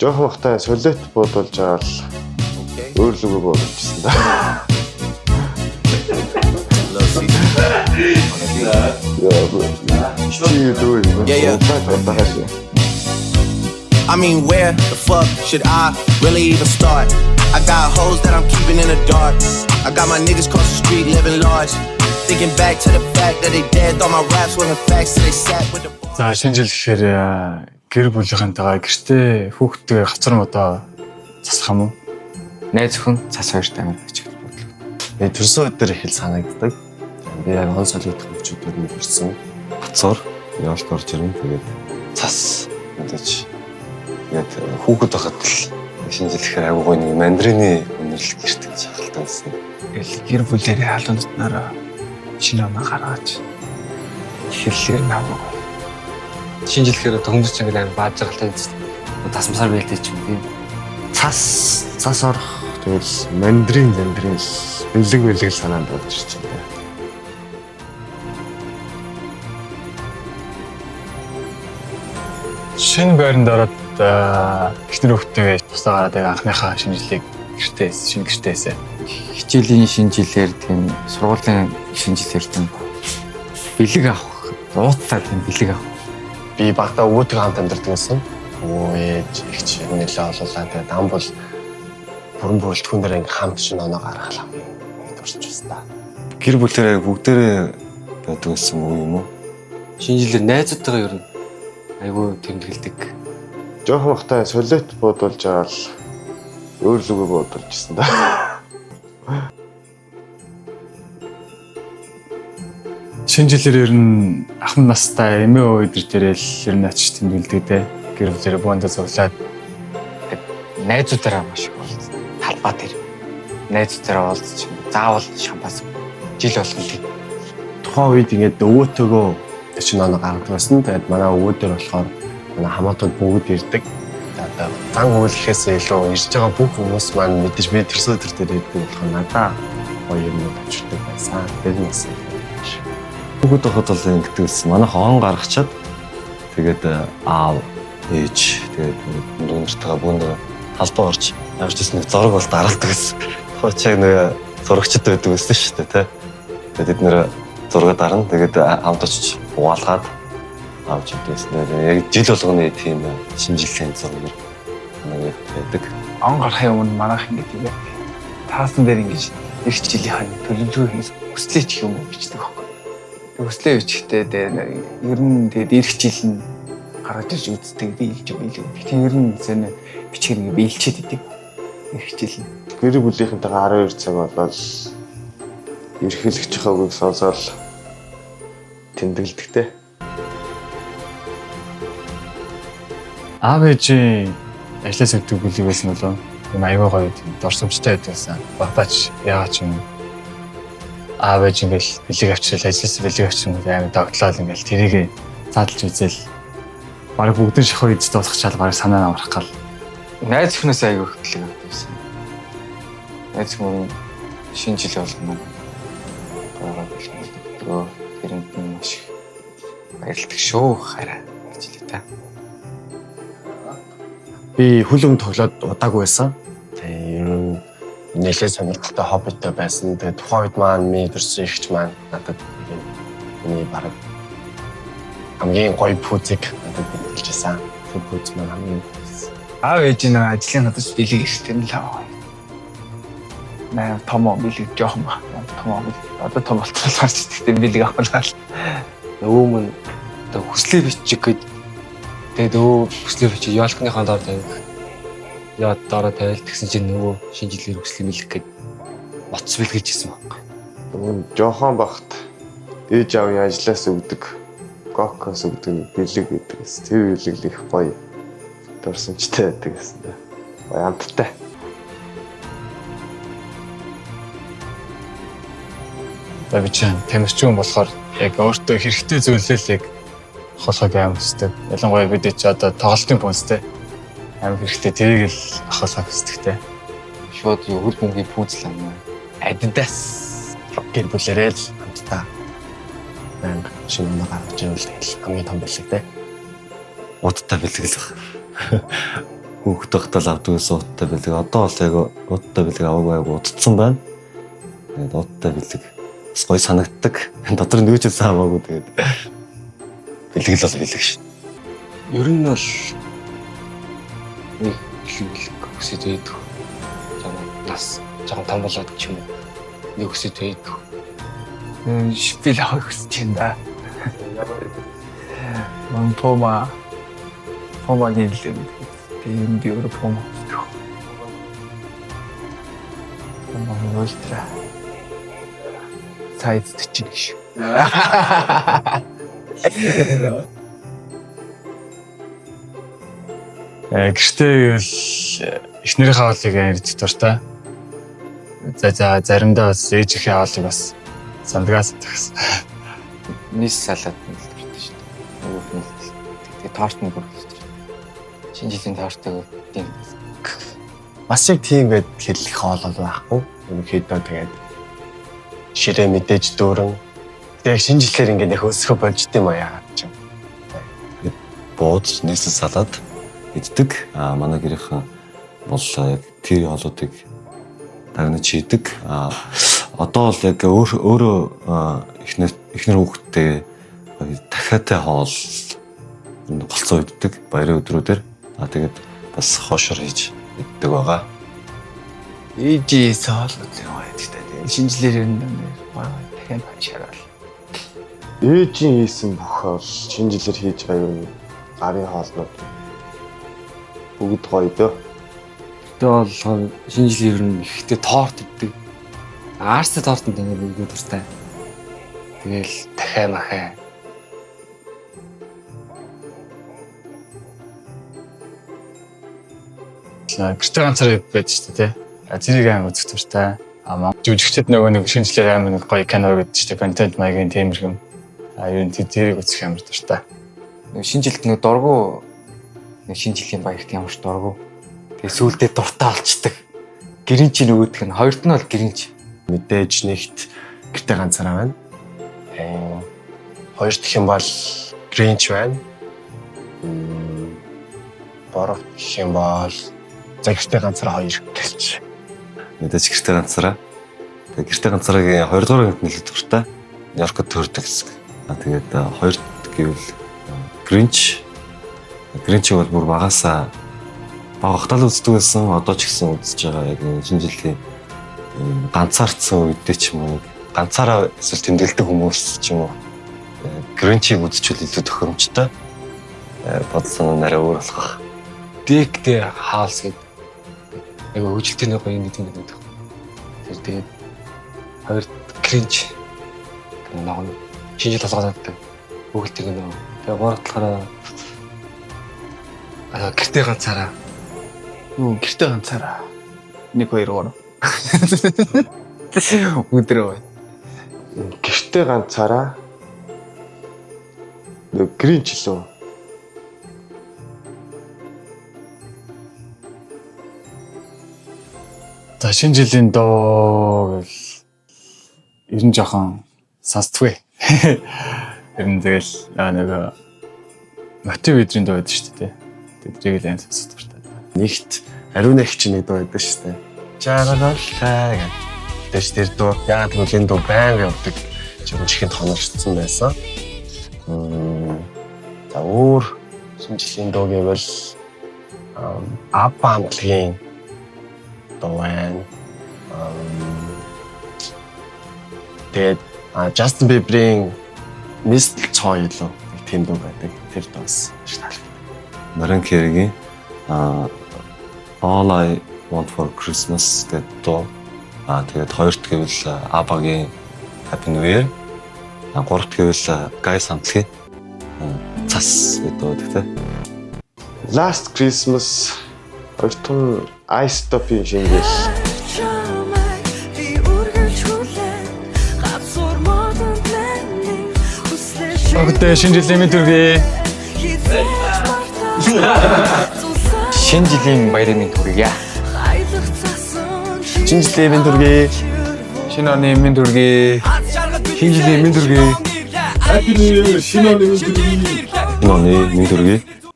Жохон хтай солиот буудуулж байгаа л өөр л үгүй бодчихсон да. I mean, where the fuck should I really even start? I got hoes that I'm keeping in the dark. I got my niggas across the street living large. Thinking back to the fact that they dead. Thought my raps wasn't facts, so they sat with the. За шинэ жил гэхээр гэр бүлийнхэнтэйгээ гэртээ хүүхдтэйгээ хацар модоо засах юм уу? Найз өхөн цас хоёртай амар гэж бодлоо. Би төрсөн өдөр их л санагддаг. Би яг он солигдох хүчээр нь төрсөн. Хацар яалт орж ирэн тэгээд цас мэдээж яг хүүхэд байхад л шинэ жил гэхээр агуу гоё нэг мандрины өнөрлөлт гэрт гэж халтаа байсан. Гэр бүлэрээ халуунснараа шинэ оноо гаргаж хэллэг наваа. Шинэ жил гэхээр төмдөж ингээд амар бааж жаргалтай тасмасаар бэлдэж юм тийм. Цас орох тэгэл мандрин бэлэг санаанд болж ирж байна. Шинэ байранд ороод гэртээ хүүхдтэйгээ тусаа гараад анхныхаа шинэ жилийг гэртээсээ Хичээлийн шинэ жилээр тийм сургуулийн шинэ жилээр тийм бэлэг авах, ууцтай тийм бэлэг авах. Би багтаа өвөөтэй хамт амьдардаг гэсэн. Ээж ихч нэлээ олуулаа. Тэгээд ам бол бүрэн бүрэлдэхүүн дээр ингээм хамт шинэ оноо гаргалаа. Төрч байсан та. Гэр бүлэрээ бүгдээрээ байдаг гэсэн үг юм уу? Шинэ жилээр найзуудтайгаа ер нь айгүй тэмдэглэдэг. Жохон хтай солиот буудуулж байгаа л өөр л үгүй бодож ирсэн да. шинэ жилээр ер нь ахмад настай эмээ өвдөр дээрэл ер нь очиж тэмдэглэдэг те. Гэр бүлэрээ буундаа цуглаад найзуудаараа маш их уулзсан. Талбай дээр найзуудаараа уулзчих. Заавал шампанс жил болгон тийм. Тухайн үед ингээд өвөөтэйгөө чинь оноо гаргадаг байсан. Тэгээд манай өвөө дээр болохоор манай хамаатууд бүгд ирдэг. Одоо зан үйлхэхээс илүү ирж байгаа бүх хүмүүс маань мэдээж би төрсөн өдөр дээр ирдэг болохоор надаа гоё юм авчирдаг байсан. Тэгээд бас бүгд хот бол ингэдэг байсан. Манай хоон гаргачаад тэгээд аав ээж тэгээд дүнжтэйгээ бүнд халбаа орж явж ирсэн нэг зураг бол даралдаг гэсэн. Хоочиг нэг зурагчд байдаг байсан шүү дээ тий. Тэгээд бид нэр зураг дарна. Тэгээд хамт очиж угаалгаад авч идсэн. Яг жил болгоны тийм шинэ жилийн зураг нэг байдаг. Он гарахын өмнө манайх ингэдэг юм. Таасан дээр ингэж их жилийн төлөвлөгөө хүслээч юм уу бичдэг байхгүй. Хүслээ бичихтэй ер нь тэгээд ирэх жил нь гаргаж ирж үздэг биелж байлгүй. Тэгэхээр ер нь зэн бичих нэг биелчээд идэв. Ирэх жил нь. Гэр бүлийнхэнтэйгээ 12 цаг болоод эрхэлэгч хавыг сонсоод тэмдэглэдэгтэй. Аав ээжийн ажлаас өгдөг бүлэг байсан болоо. Юм аягаа гоё тийм дорсомжтой байдсан. Багтаач яагаад ч юм аав ээж ингээл бэлэг авчирал ажлаас бэлэг авчихсан юм амар тогтлол ингээл тэрийг задлж үзэл бараг бүгдэн шахуу эзэд босгочаал бараг санаа намрах гал. Найз өхнөөс аяга хөтлөг авчихсан. Найз хүн шинэ жил болгоно. Гараад болгоно. Тэрэнд нь маш их баярлдаг шүү хараа гэж хэлээ та. Би хүлэм тоглоод удаагүй байсан. Тэгээ ер нь нэлээд сонирхолтой хоббитой байсан. Тэгээ тухайн үед маань ми төрсөн ихч маань надад миний бараг хамгийн гоё пүүзик надад хэлжсэн. Тэр пүүз маань хамгийн Аав ээж нэг ажлын надад бэлэг ихтэй л аваа. Наа томоо бэлэг жоохон ба. Томоо одоо том болчихлоо гарч идэгтэй бэлэг авахлаа. Өвөө мөн одоо хүслээ бичих гээд тэгээд өвөө хүслээ бичих яалхныхаа доор тавих. Яа дараа тавил тэгсэн чинь нөгөө шинэ жилээр хүслээ мэлэх гээд боц бэлгэлж ирсэн байна. Жохон багт ээж аавын ажлаас өгдөг гокос өгдөг бэлэг гэдэг. Тэр бэлэг их гоё дурсамжтай байдаг гэсэн. Гоё амттай. Тавичаа тамирчин болохоор яг өөртөө хэрэгтэй зүйлээ яг хосог аим өсдөг. Ялангуяа бид ч одоо тоглолтын пунцтэй аим хэрэгтэй тэрийг л хосог өсдөгтэй. Шууд хөл бөмбөгийн пүүзл амнаа. Адидас гэр бүлэрээ л хамтдаа банк шинэ оноо гаргаж ирвэл хамгийн том бэлэг те. Удтай бэлэг л баг. Хүүхдээ хатал авдаг гэсэн уттай бэлэг. Одоо бол яг уттай бэлэг аваагүй утцсан байна. Тэгээд уттай бэлэг бас гоё санагддаг. Дотор нь нөөж хамаагүй тэгээд бэлэг л бол бэлэг шин. Ер нь бол нэг бэлэг хүсэж байдаг. Нас жоохон том болоод ч юм уу. Нэг хүсэж байдаг. Шпил авах хүсэж байна. Ман Пома гэлээ. Тийм би өөрөө Пома. Пома ультра. Сайд чинь шүү. Гэртээ бол эхнэрийн хаалыг ярьж дуртай. За заримдаа бас ээжийнхээ хаалыг бас сандгаас тагсан. Нис салат нэлдэж шүү дээ. Нөгөө нэлдэж. Тэгээ торт нь бүр хэлж. Шинэ жилийн тортыг тийм. Бас яг тийм гээд хэлэх хоолол байхгүй. Ерөнхийдөө тэгээд ширээ мэдээж дүүрэн. Тэгээд шинэ жилээр ингээд их өсгөх болж тийм аа ч юм. Бууз нийслэл салаад иддэг. Манай гэрийнхэн бол яг тэр хоолуудыг дагнаж хийдэг. Одоо бол яг өөрөө эхнэр хүүхдтэй дахиатай хоол голцоо иддэг баярын өдрүүдээр. Тэгээд бас хоошор хийж иддэг байгаа. Ээжи соолот юм аа гэдэг. Шинжлэр юм байна. Дахин хашаал. Ээжийн хийсэн бүх хоол шинэ жилээр хийж байгаа юм. Гарын хоолнууд бүгд гоё дөө. Тэ бол шинэ жилийн ер нь ихтэй торт иддэг. Арстай тортод ингэ бүгд дуртай. Тэгэл дахиа махаа. Гэртээ ганцаар байдаг шүү дээ. Зэрэг аим үзэх дуртай. Жүжигчдэд нөгөө нэг шинэ жилээр аим нэг гоё кино гэдэг шүү дээ. Контент маягийн тиймэрхэм. Ер нь зэрэг үзэх амар дуртай. Шинэ жилд нэг дургу нэг шинэ жилийн баярт ямар ч дургу. Тэгээ сүүлдээ дуртай болчдөг. Гэринч нөгөөдг нь хоёрт нь бол гэринч. Мэдээж нэгт гэртээ ганцаараа байна. Хоёр дахь юм бол Гринч байна. Борох гэх юм бол за гэртээ ганцаараа хоёр гэлч. Мэдээж гэртээ ганцаараа. Тэгээд гэртээ ганцаараагийн 2 дугаар гэнт нэлээд дуртай. Нью-Йоркод төрдөг гэсэн. Тэгээд хоёр гэвэл Гринч бол бүр багасаа багтаал үздэг байсан. Одоо ч гэсэн үзэж байгаа яг шинэ жилийн ганцаардсан үедээ ч юм уу ганцаараа эсвэл тэмдэглэдэг хүмүүс ч юм уу Гринчийг үзчихвэл илүү тохиромжтой. Бодсон нь арай өөр болох. Дэгтэй хаалс гэдэг. Яг хөгжилтийн гоё нэг юм гэдэг. Тэр тэгээд хоёр Гринч нэг шинэ жил толгойд хөгжилтийг нэг. Тэгээ гуравдахаараа гэртээ ганцаараа. Юу гэртээ ганцаараа. 1 2 3. Өдрөө. Гэртээ ганцаараа нэг Гринч лөө. За шинэ жилийн доо гэл ер нь жоохон сонсдгүй. Ер нь тэгэл нэг мотив өдрийн доо байдаг шүү дээ. Тэдрийг л амар сонсох дуртай. Нэгт ариун их ч нэг дуу байдаг шүү дээ. Жаагалтай гэдэг. Тэс тэр дуу яг л энэ дуу байнга явдаг. Жин чихэнд хонорчсон байсан. За өөр шинэ жилийн дуу гэвэл Апа амтлагийн дуу байна. Тэгээд Justin Bieber-ийн Mistle Toy лөө тийм дуу байдаг. Тэр дуус их таалагдав. Mariah Carey-гийн All I Want for Christmas гэдэг дуу. Тэгээд хоёрт гэвэл ABBA-гийн Happy New Year. Гуравт гэвэл Guys хамтлагийн Цас гэдэг дуу гэдэг. Last Christmas Октон Ice Top-ийн шингэл. Өгдөө шинэ жилийн мэнд хүргэе. Шинэ жилийн баярын мэнд хүргэе. Шинэ жилийн мэнд хүргэе. Шинэ оны мэнд хүргэе. Шинэ жилийн мэнд хүргэе. Энэ оны мэнд хүргэе.